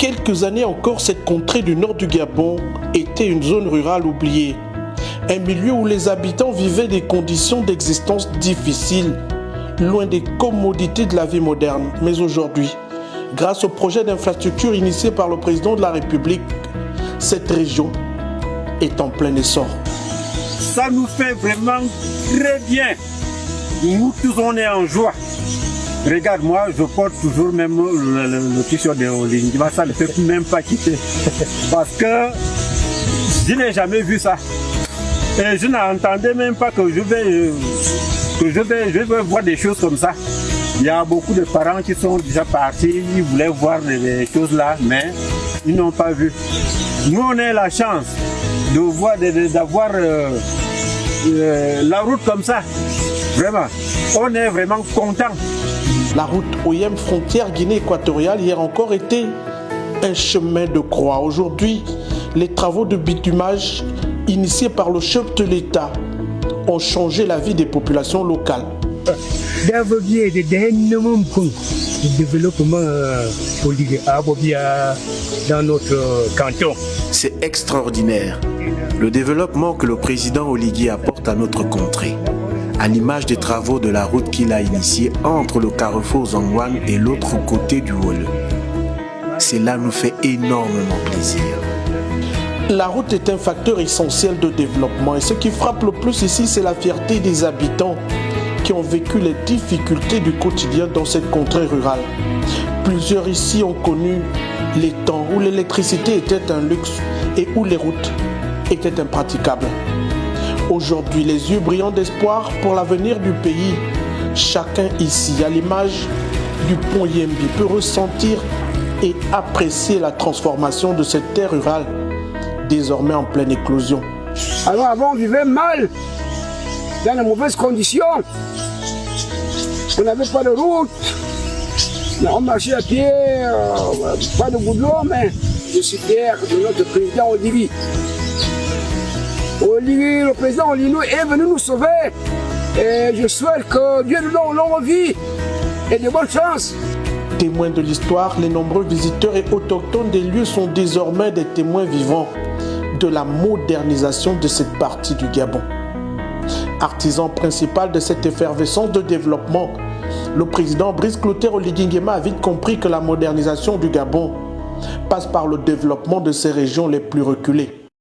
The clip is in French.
quelques années encore, cette contrée du nord du Gabon était une zone rurale oubliée. Un milieu où les habitants vivaient des conditions d'existence difficiles, loin des commodités de la vie moderne. Mais aujourd'hui, grâce au projet d'infrastructure initié par le président de la République, cette région est en plein essor. Ça nous fait vraiment très bien. Nous tous, on est en joie. Regarde, moi, je porte toujours même le t-shirt de Olingiba, ça ne fait même pas quitter. Parce que je n'ai jamais vu ça. Et je n'entendais même pas que je vais voir des choses comme ça. Il y a beaucoup de parents qui sont déjà partis, ils voulaient voir des choses là, mais ils n'ont pas vu. Nous, on a la chance de voir, d'avoir la route comme ça. Vraiment, on est vraiment contents. La route Oyem frontière Guinée équatoriale hier encore était un chemin de croix. Aujourd'hui, les travaux de bitumage initiés par le chef de l'État ont changé la vie des populations locales. Développement dans notre canton. C'est extraordinaire. Le développement que le président Oligui apporte à notre contrée, à l'image des travaux de la route qu'il a initiée entre le carrefour Zangwan et l'autre côté du Wole. Cela nous fait énormément plaisir. La route est un facteur essentiel de développement et ce qui frappe le plus ici, c'est la fierté des habitants qui ont vécu les difficultés du quotidien dans cette contrée rurale. Plusieurs ici ont connu les temps où l'électricité était un luxe et où les routes étaient impraticables. Aujourd'hui, les yeux brillants d'espoir pour l'avenir du pays. Chacun ici, à l'image du pont Yembi, peut ressentir et apprécier la transformation de cette terre rurale, désormais en pleine éclosion. Alors avant, on vivait mal, dans de mauvaises conditions. On n'avait pas de route. On marchait à pied, pas de goudron, mais je suis fier de notre président Oligui. Le président Oligui est venu nous sauver. Et je souhaite que Dieu nous donne longue vie et de bonnes chances. Témoins de l'histoire, les nombreux visiteurs et autochtones des lieux sont désormais des témoins vivants de la modernisation de cette partie du Gabon. Artisan principal de cette effervescence de développement, le président Brice Clotaire Oligui Nguema a vite compris que la modernisation du Gabon passe par le développement de ces régions les plus reculées.